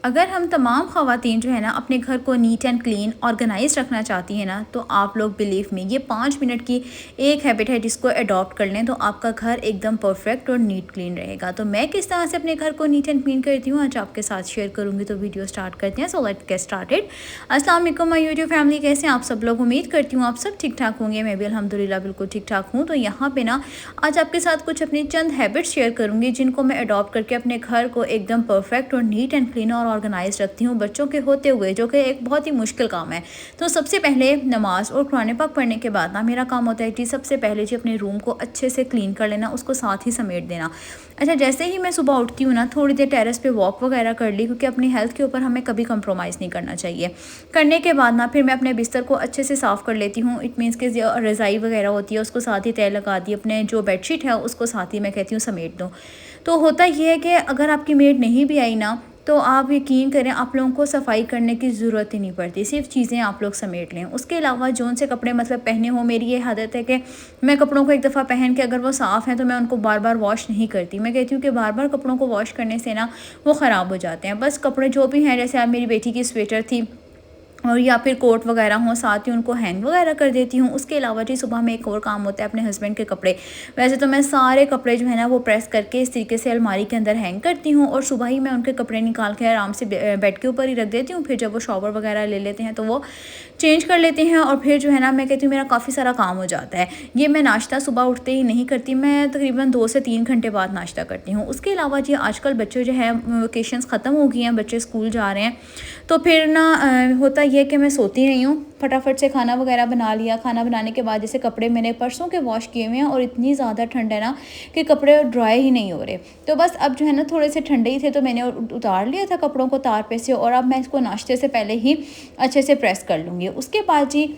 अगर हम तमाम ख़वातीन जो है ना अपने घर को नीट एंड क्लीन ऑर्गेनाइज रखना चाहती हैं ना, तो आप लोग बिलीव में ये 5 मिनट की एक हैबिट है जिसको अडॉप्ट कर लें तो आपका घर एकदम परफेक्ट और नीट क्लीन रहेगा। तो मैं किस तरह से अपने घर को नीट एंड क्लीन करती हूँ आज आपके साथ शेयर करूँगी। तो वीडियो स्टार्ट करते हैं। So let's get started. अस्सलाम वालेकुम माय यूट्यूब फैमिली, कैसे हैं आप सब लोग। उम्मीद करती हूँ आप सब ठीक ठाक होंगे। मैं भी अल्हम्दुलिल्लाह बिल्कुल ठीक ठाक हूँ। तो यहाँ पे ना आज आपके साथ कुछ अपनी चंद हैबिट्स शेयर करूँगी जिनको मैं अडॉप्ट करके अपने घर को एकदम परफेक्ट और नीट एंड क्लीन और ऑर्गेनाइज रखती हूँ बच्चों के होते हुए, जो कि एक बहुत ही मुश्किल काम है। तो सबसे पहले नमाज और कुरान पाक पढ़ने के बाद ना मेरा काम होता है कि सबसे पहले जी अपने रूम को अच्छे से क्लीन कर लेना, उसको साथ ही समेट देना। अच्छा, जैसे ही मैं सुबह उठती हूँ ना थोड़ी देर टेरेस पे वॉक वगैरह कर ली, क्योंकि अपनी हेल्थ के ऊपर हमें कभी कंप्रोमाइज़ नहीं करना चाहिए। करने के बाद ना फिर मैं अपने बिस्तर को अच्छे से साफ़ कर लेती हूँ। इट मीन्स कि जो रज़ाई वगैरह होती है उसको साथ ही तय लगा दी, अपने जो बेडशीट है उसको साथ ही मैं कहती हूँ समेट दो। तो होता ये है कि अगर आपकी मेड नहीं भी आई ना, तो आप यकीन करें आप लोगों को सफाई करने की ज़रूरत ही नहीं पड़ती, सिर्फ चीज़ें आप लोग समेट लें। उसके अलावा जौन से कपड़े मतलब पहने हो, मेरी ये आदत है कि मैं कपड़ों को एक दफ़ा पहन के अगर वो साफ़ हैं तो मैं उनको बार बार वॉश नहीं करती। मैं कहती हूँ कि बार बार कपड़ों को वॉश करने से ना वो ख़राब हो जाते हैं। बस कपड़े जो भी हैं, जैसे अब मेरी बेटी की स्वेटर थी और या फिर कोट वगैरह हों, साथ ही उनको हैंग वगैरह कर देती हूँ। उसके अलावा जी सुबह में एक और काम होता है अपने हस्बैंड के कपड़े। वैसे तो मैं सारे कपड़े जो है ना वो प्रेस करके इस तरीके से अलमारी के अंदर हैंग करती हूँ और सुबह ही मैं उनके कपड़े निकाल के आराम से बेड के ऊपर ही रख देती हूँ। फिर जब वो शॉवर वगैरह ले लेते हैं तो वो चेंज कर लेते हैं और फिर जो है ना मैं कहती हूँ मेरा काफ़ी सारा काम हो जाता है। ये मैं नाश्ता सुबह उठते ही नहीं करती, मैं तकरीबन 2 से 3 घंटे बाद नाश्ता करती हूँ। उसके अलावा जी आजकल बच्चे जो है वेकेशंस ख़त्म हो गई हैं, बच्चे स्कूल जा रहे हैं, तो फिर ना होता ये है कि मैं सोती नहीं हूँ, फटाफट से खाना वगैरह बना लिया। खाना बनाने के बाद जैसे कपड़े मैंने परसों के वॉश किए हुए हैं और इतनी ज़्यादा ठंड है ना कि कपड़े ड्राई ही नहीं हो रहे। तो बस अब जो है ना थोड़े से ठंडे ही थे तो मैंने उतार लिया था कपड़ों को तार पे से, और अब मैं इसको नाश्ते से पहले ही अच्छे से प्रेस कर लूँगी। उसके बाद जी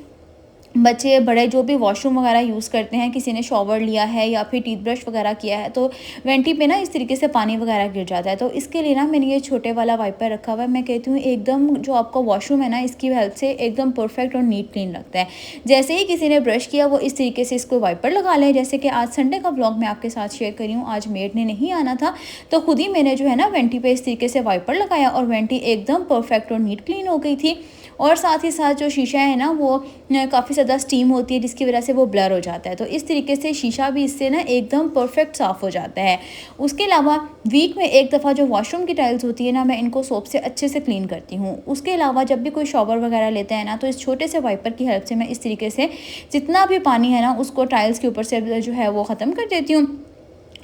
बच्चे बड़े जो भी वॉशरूम वगैरह यूज़ करते हैं, किसी ने शॉवर लिया है या फिर टीथ ब्रश वगैरह किया है, तो वेंटी पे ना इस तरीके से पानी वगैरह गिर जाता है। तो इसके लिए ना मैंने ये छोटे वाला वाइपर रखा हुआ है। मैं कहती हूँ एकदम जो आपका वॉशरूम है ना इसकी हेल्प से एकदम परफेक्ट और नीट क्लीन लगता है। जैसे ही किसी ने ब्रश किया वो इस तरीके से इसको वाइपर लगा लें। जैसे कि आज संडे का व्लॉग मैं आपके साथ शेयर करी हूँ, आज मेड ने नहीं आना था तो खुद ही मैंने जो है ना वेंटी पे इस तरीके से वाइपर लगाया और वेंटी एकदम परफेक्ट और नीट क्लीन हो गई थी। और साथ ही साथ जो शीशा है ना वो काफ़ी ज़्यादा स्टीम होती है जिसकी वजह से वो ब्लर हो जाता है, तो इस तरीके से शीशा भी इससे ना एकदम परफेक्ट साफ़ हो जाता है। उसके अलावा वीक में एक दफ़ा जो वॉशरूम की टाइल्स होती है ना, मैं इनको सोप से अच्छे से क्लीन करती हूँ। उसके अलावा जब भी कोई शॉवर वगैरह लेता है ना, तो इस छोटे से वाइपर की हेल्प से मैं इस तरीके से जितना भी पानी है ना उसको टाइल्स के ऊपर से जो है वो ख़त्म कर देती हूँ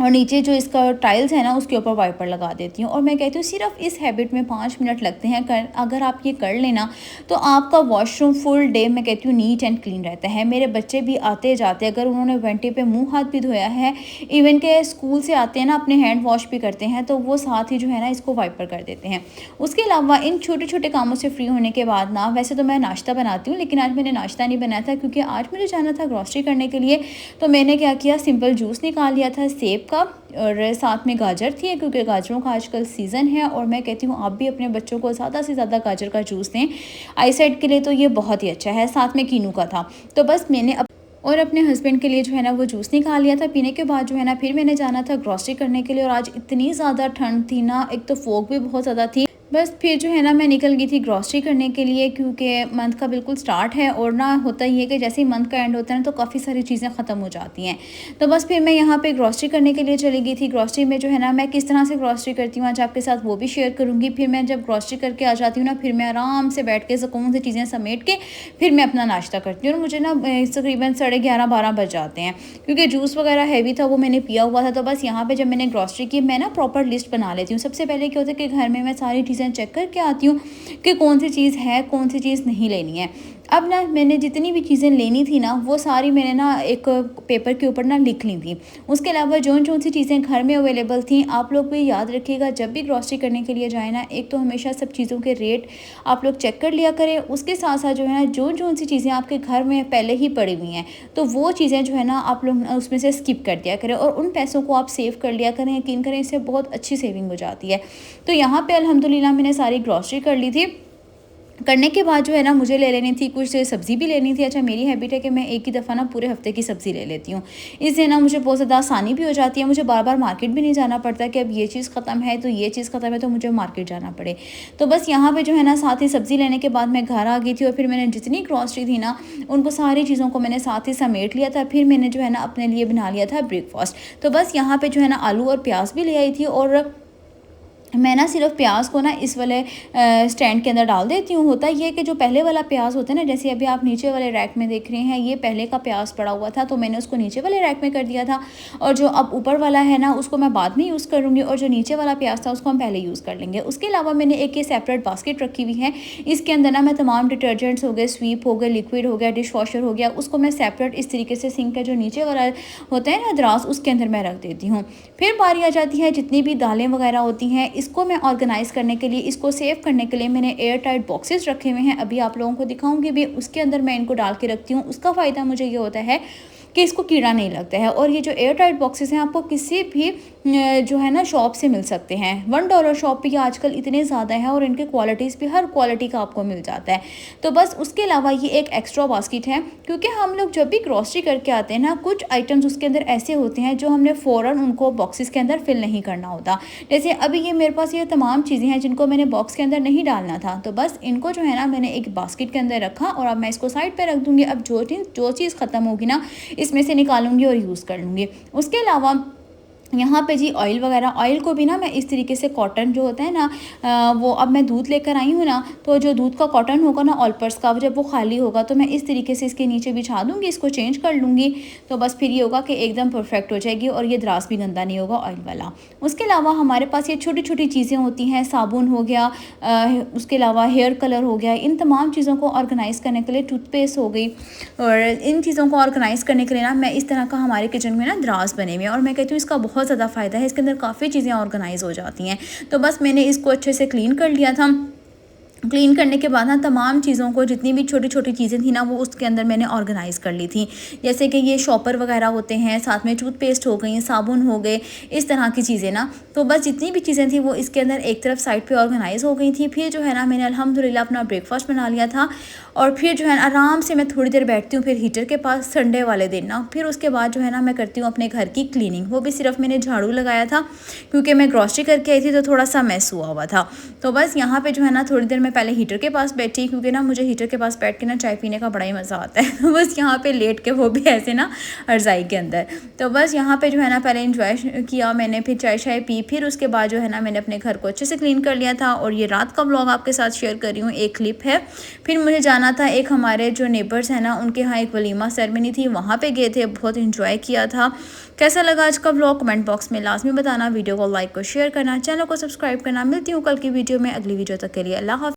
और नीचे जो इसका टाइल्स है ना उसके ऊपर वाइपर लगा देती हूँ। और मैं कहती हूँ सिर्फ इस हैबिट में 5 मिनट लगते हैं, अगर आप ये कर लेना तो आपका वॉशरूम फुल डे मैं कहती हूँ नीट एंड क्लीन रहता है। मेरे बच्चे भी आते जाते अगर उन्होंने वेंटी पे मुंह हाथ भी धोया है, इवन के स्कूल से आते हैं ना अपने हैंड वॉश भी करते हैं, तो वो साथ ही जो है ना इसको वाइपर कर देते हैं। उसके अलावा इन छोटे छोटे कामों से फ्री होने के बाद ना, वैसे तो मैं नाश्ता बनाती हूँ लेकिन आज मैंने नाश्ता नहीं बनाया था क्योंकि आज मुझे जाना था ग्रॉसरी करने के लिए। तो मैंने क्या किया, सिंपल जूस निकाल लिया था सेब का और साथ में गाजर थी क्योंकि गाजरों का आजकल सीज़न है और मैं कहती हूँ आप भी अपने बच्चों को ज़्यादा से ज़्यादा गाजर का जूस दें, आईसाइट के लिए तो ये बहुत ही अच्छा है। साथ में कीनू का था, तो बस मैंने और अपने हस्बैंड के लिए जो है ना वो जूस निकाल लिया था। पीने के बाद जो है ना फिर मैंने जाना था ग्रॉसरी करने के लिए और आज इतनी ज़्यादा ठंड थी ना, एक तो फोग भी बहुत ज़्यादा थी। बस फिर जो है ना मैं निकल गई थी ग्रॉसरी करने के लिए क्योंकि मंथ का बिल्कुल स्टार्ट है और ना होता ही है कि जैसे ही मंथ का एंड होता है ना तो काफ़ी सारी चीज़ें ख़त्म हो जाती हैं। तो बस फिर मैं यहाँ पे ग्रॉसरी करने के लिए चली गई थी। ग्रॉसरी में जो है ना मैं किस तरह से ग्रॉसरी करती हूँ आज आपके साथ वो भी शेयर करूँगी। फिर मैं जब ग्रॉसरी करके आ जाती हूँ ना, फिर मैं आराम से बैठ के सुकून से चीज़ें समेट के फिर मैं अपना नाश्ता करती हूँ और मुझे ना तकरीबन 11:30-12 बज जाते हैं क्योंकि जूस वगैरह हैवी था वो मैंने पिया हुआ था। तो बस यहाँ पे जब मैंने ग्रॉसरी की, मैं ना प्रॉपर लिस्ट बना लेती हूँ। सबसे पहले क्या होता है कि घर में मैं सारी चीज़ें चेक करके आती हूँ कि कौन सी चीज़ है, कौन सी चीज़ नहीं लेनी है। अब ना मैंने जितनी भी चीज़ें लेनी थी ना वो सारी मैंने ना एक पेपर के ऊपर ना लिख ली थी। उसके अलावा जो सी चीज़ें घर में अवेलेबल थी, आप लोग भी याद रखिएगा जब भी ग्रॉसरी करने के लिए जाए ना, एक तो हमेशा सब चीज़ों के रेट आप लोग चेक कर लिया करें। उसके साथ साथ जो है ना जो सी चीज़ें आपके घर में पहले ही पड़ी हुई हैं तो वो चीज़ें जो है ना आप लोग उसमें से स्किप कर दिया करें और उन पैसों को आप सेव कर लिया करें। यकीन करें इससे बहुत अच्छी सेविंग हो जाती है। तो यहाँ पे अल्हम्दुलिल्लाह मैंने सारी ग्रॉसरी कर ली थी करने के बाद जो है ना मुझे ले लेनी थी कुछ सब्ज़ी भी लेनी थी। अच्छा, मेरी हैबिट है कि मैं एक ही दफ़ा ना पूरे हफ़्ते की सब्ज़ी ले लेती हूँ। इससे ना मुझे बहुत ज़्यादा आसानी भी हो जाती है, मुझे बार-बार मार्केट भी नहीं जाना पड़ता कि अब ये चीज़ ख़त्म है तो ये चीज़ ख़त्म है तो मुझे मार्केट जाना पड़े। तो बस यहाँ पे जो है ना साथ ही सब्ज़ी लेने के बाद मैं घर आ गई थी और फिर मैंने जितनी ग्रॉसरी थी ना उनको सारी चीज़ों को मैंने साथ ही समेट लिया था। फिर मैंने जो है ना अपने लिए बना लिया था ब्रेकफ़ास्ट। तो बस यहाँ पे जो है ना आलू और प्याज़ भी ले आई थी और मैं ना सिर्फ़ प्याज़ को ना इस वाले स्टैंड के अंदर डाल देती हूँ। होता ये है कि जो पहले वाला प्याज़ होता है ना, जैसे अभी आप नीचे वाले रैक में देख रहे हैं, ये पहले का प्याज़ पड़ा हुआ था तो मैंने उसको नीचे वाले रैक में कर दिया था और जो अब ऊपर वाला है ना उसको मैं बाद में यूज़ करूँगी और जो नीचे वाला प्याज़ था उसको हम पहले यूज़ कर लेंगे। उसके अलावा मैंने एक ये सेपरेट बास्केट रखी हुई है। इसके अंदर ना मैं तमाम डिटर्जेंट्स हो गए, स्वीप हो गए, लिक्विड हो गया, डिश वॉशर हो गया, उसको मैं सेपरेट इस तरीके से सिंक का जो नीचे वाला होता है ना दराज़, उसके अंदर मैं रख देती हूँ। फिर बारी आ जाती है जितनी भी दालें वगैरह होती हैं, इसको मैं ऑर्गेनाइज़ करने के लिए, इसको सेव करने के लिए मैंने एयर टाइट बॉक्सेस रखे हुए हैं। अभी आप लोगों को दिखाऊंगी भी, उसके अंदर मैं इनको डाल के रखती हूँ। उसका फ़ायदा मुझे ये होता है कि इसको कीड़ा नहीं लगता है। और ये जो एयर टाइट बॉक्सेस हैं आपको किसी भी जो है ना शॉप से मिल सकते हैं। $1 शॉप पे ये आजकल इतने ज़्यादा है और इनके क्वालिटीज़ भी हर क्वालिटी का आपको मिल जाता है। तो बस उसके अलावा ये एक एक्स्ट्रा बास्केट है, क्योंकि हम लोग जब भी ग्रॉसरी करके आते हैं ना, कुछ आइटम्स उसके अंदर ऐसे होते हैं जो हमने फ़ौरन उनको बॉक्सेस के अंदर फिल नहीं करना होता। जैसे अभी ये मेरे पास ये तमाम चीज़ें हैं जिनको मैंने बॉक्स के अंदर नहीं डालना था, तो बस इनको जो है ना मैंने एक बास्केट के अंदर रखा और अब मैं इसको साइड पे रख दूँगी। अब जो चीज़ ख़त्म होगी ना इसमें से निकालूंगी और यूज़ कर लूँगी। उसके अलावा यहाँ पे जी ऑयल वगैरह, ऑयल को भी ना मैं इस तरीके से कॉटन जो होता है ना वो अब मैं दूध लेकर आई हूँ ना, तो जो दूध का कॉटन होगा ना ऑलपर्स का, जब वो खाली होगा तो मैं इस तरीके से इसके नीचे बिछा दूँगी, इसको चेंज कर लूँगी। तो बस फिर ये होगा कि एकदम परफेक्ट हो जाएगी और ये द्रास भी गंदा नहीं होगा ऑयल वाला। उसके अलावा हमारे पास ये छोटी छोटी चीज़ें होती हैं, साबुन हो गया, उसके अलावा हेयर कलर हो गया। इन तमाम चीज़ों को ऑर्गेनाइज़ करने के लिए टूथपेस्ट हो गई, और इन चीज़ों को ऑर्गेनाइज़ करने के लिए ना मैं इस तरह का हमारे किचन में ना द्रास बने हुए हैं और मैं कहती हूँ इसका बहुत ज़्यादा फ़ायदा है। इसके अंदर काफ़ी चीज़ें ऑर्गेनाइज़ हो जाती हैं। तो बस मैंने इसको अच्छे से क्लीन कर लिया था। क्लीन करने के बाद ना तमाम चीज़ों को, जितनी भी छोटी-छोटी चीज़ें थी ना वो उसके अंदर मैंने ऑर्गेनाइज़ कर ली थी। जैसे कि ये शॉपर वगैरह होते हैं, साथ में टूथपेस्ट हो गई, साबुन हो गए, इस तरह की चीज़ें ना। तो बस जितनी भी चीज़ें थी वो इसके अंदर एक तरफ साइड पे ऑर्गेनाइज़ हो गई थी। फिर जो है ना मैंने अल्हम्दुलिल्लाह अपना ब्रेकफ़ास्ट बना लिया था और फिर जो है ना आराम से मैं थोड़ी देर बैठती हूँ फिर हीटर के पास संडे वाले दिन ना। फिर उसके बाद जो है ना मैं करती हूँ अपने घर की क्लीनिंग। वो भी सिर्फ मैंने झाड़ू लगाया था क्योंकि मैं ग्रॉसरी करके आई थी तो थोड़ा सा मैस हुआ हुआ था। तो बस यहाँ पे जो है ना थोड़ी देर मैं पहले हीटर के पास बैठी, क्योंकि ना मुझे हीटर के पास बैठ के ना चाय पीने का बड़ा ही मज़ा आता है। तो बस यहाँ पे लेट के, वो भी ऐसे ना रज़ाई के अंदर। तो बस यहाँ पे जो है ना पहले इंजॉय किया मैंने, फिर चाय शाय पी, फिर उसके बाद जो है ना मैंने अपने घर को अच्छे से क्लीन कर लिया था। और ये रात का व्लॉग आपके साथ शेयर कर रही हूँ, एक क्लिप है। फिर मुझे जाना था, एक हमारे जो नेबर्स हैं ना उनके यहाँ एक वलीमा सेरेमनी थी, वहाँ पे गए थे, बहुत इंजॉय किया था। कैसा लगा आज का व्लॉग कमेंट बॉक्स में लाजमी बताना। वीडियो को लाइक और शेयर करना, चैनल को सब्सक्राइब करना। मिलती हूँ कल की वीडियो में, अगली वीडियो तक के लिए अल्लाह हाफ़िज़।